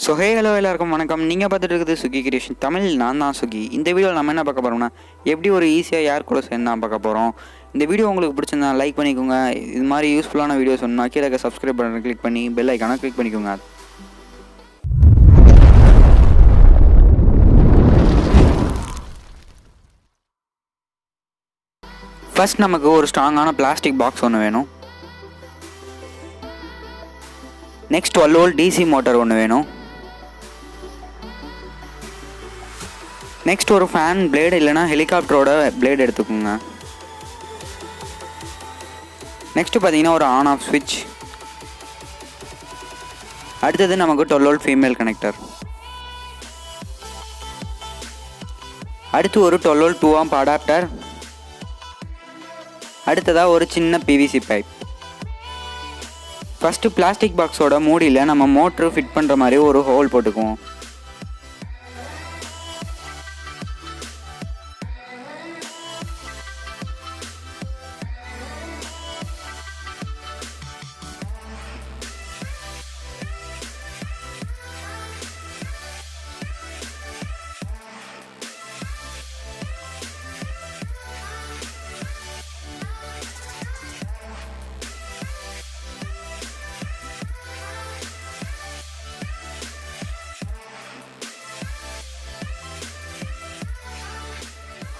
Hello எல்லாருக்கும் வணக்கம். நீங்கள் பார்த்துட்டு இருக்குது சுகி கிரியேஷன் தமிழ். நான் தான் சுகி. இந்த வீடியோவில் நம்ம என்ன பார்க்க போகிறோம்னா, எப்படி ஒரு ஈஸியாக ஏர் கூலர் சேர்ந்து தான் பார்க்க போகிறோம். இந்த வீடியோ உங்களுக்கு பிடிச்சிருந்தா லைக் பண்ணிக்கோங்க. இது மாதிரி யூஸ்ஃபுல்லான வீடியோஸ் சொன்னால் கீழே சப்ஸ்கிரைப் பட்டனை கிளிக் பண்ணி பெல் ஐக்கானை கிளிக் பண்ணிக்கோங்க. ஃபர்ஸ்ட் நமக்கு ஒரு ஸ்ட்ராங்கான பிளாஸ்டிக் பாக்ஸ் ஒன்று வேணும். நெக்ஸ்ட் 12 வோல்ட் டிசி மோட்டார் ஒன்று வேணும். நெக்ஸ்ட் ஒரு ஃபேன் பிளேடு இல்லைனா ஹெலிகாப்டரோட பிளேடு எடுத்துக்கோங்க. நெக்ஸ்ட் பார்த்தீங்கன்னா ஒரு ஆன் ஆஃப் ஸ்விட்ச். அடுத்தது நமக்கு 12 வோல்ட் ஃபீமேல் கனெக்டர். அடுத்து ஒரு 12 வோல்ட் 2 ஆம்ப் அடாப்டர். அடுத்ததாக ஒரு சின்ன பிவிசி பைப். ஃபஸ்ட்டு பிளாஸ்டிக் பாக்ஸோட மூடியில் நம்ம மோட்ரு ஃபிட் பண்ணுற மாதிரி ஒரு ஹோல் போட்டுக்குவோம்.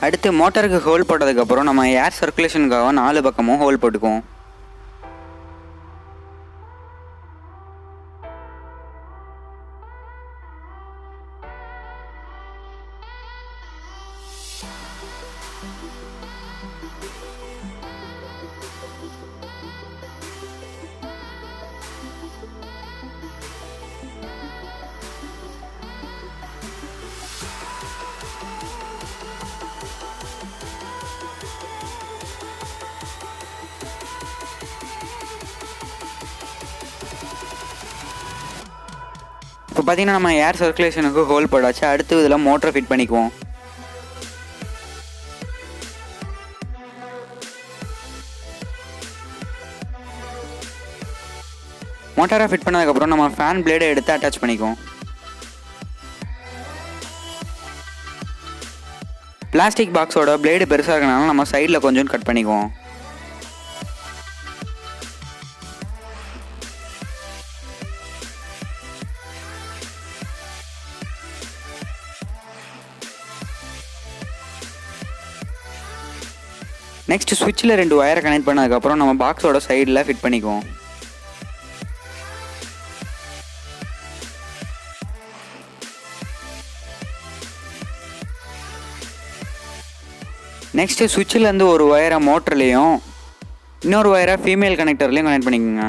அடுத்து மோட்டருக்கு ஹோல் போட்டதுக்கப்புறம் நம்ம ஏர் சர்க்குலேஷனுக்காக 4 பக்கமும் ஹோல் போட்டுக்குவோம். இப்போ பார்த்தீங்கன்னா நம்ம ஏர் சர்க்குலேஷனுக்கு ஹோல் போட்டாச்சு. அடுத்து இதில் மோட்டரை ஃபிட் பண்ணிக்குவோம். மோட்டாரை ஃபிட் பண்ணதுக்கப்புறம் நம்ம ஃபேன் பிளேடை எடுத்து அட்டாச் பண்ணிக்குவோம். பிளாஸ்டிக் பாக்ஸோட பிளேடு பெருசாக இருக்கனால நம்ம சைடில் கொஞ்சம் கட் பண்ணிக்குவோம். நெக்ஸ்ட் சுவிட்சில் 2 ஒயரை கனெக்ட் பண்ணதுக்கப்புறம் நம்ம பாக்ஸோட சைடில் ஃபிட் பண்ணிக்குவோம். நெக்ஸ்ட்டு சுவிட்சிலேருந்து ஒரு ஒயரை மோட்டர்லேயும் இன்னொரு ஒயரை ஃபீமேல் கனெக்டர்லேயும் கனெக்ட் பண்ணிக்கோங்க.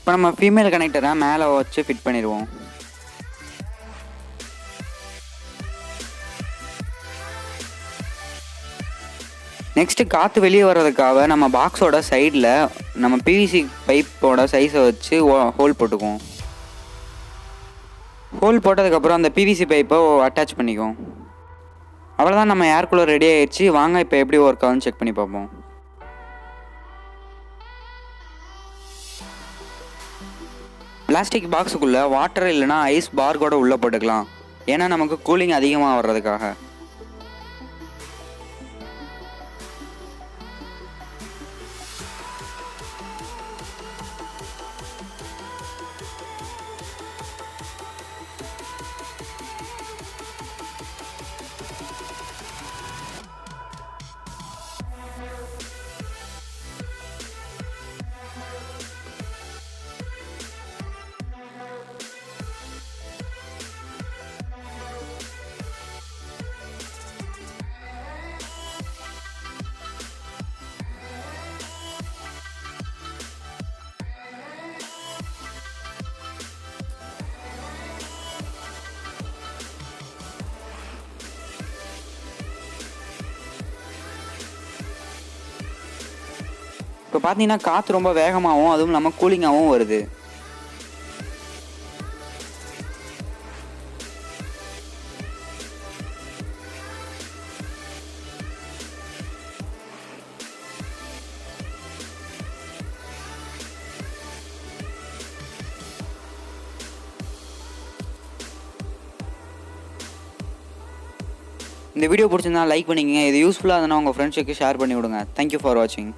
இப்போ நம்ம ஃபீமேல் கனெக்டரை மேலே வச்சு ஃபிட் பண்ணிடுவோம். நெக்ஸ்ட்டு காற்று வெளியே வர்றதுக்காக நம்ம பாக்ஸோட சைடில் நம்ம பிவிசி பைப்போட சைஸை வச்சு ஹோல் போட்டுக்குவோம். ஹோல் போட்டதுக்கப்புறம் அந்த பிவிசி பைப்பை அட்டாச் பண்ணிக்குவோம். அவ்வளோதான், நம்ம ஏர் கூலர் ரெடி ஆகிடுச்சு. வாங்க இப்போ எப்படி ஒர்க் ஆகுதுன்னு செக் பண்ணி பார்ப்போம். பிளாஸ்டிக் பாக்ஸுக்குள்ளே வாட்டர் இல்லைனா ஐஸ் பார் கூட உள்ளே போட்டுக்கலாம். ஏன்னா நமக்கு கூலிங் அதிகமாக வர்றதுக்காக. இப்போ பார்த்தீங்கன்னா காற்று ரொம்ப வேகமாகவும் அதுவும் இல்லாமல் கூலிங்காகவும் வருது. இந்த வீடியோ பிடிச்சிருந்தா லைக் பண்ணிக்கங்க. இது யூஸ்ஃபுல்லாக இருந்தால் உங்கள் ஃப்ரெண்ட்ஸுக்கு ஷேர் பண்ணி விடுங்க. தேங்க்யூ ஃபார் வாட்சிங்.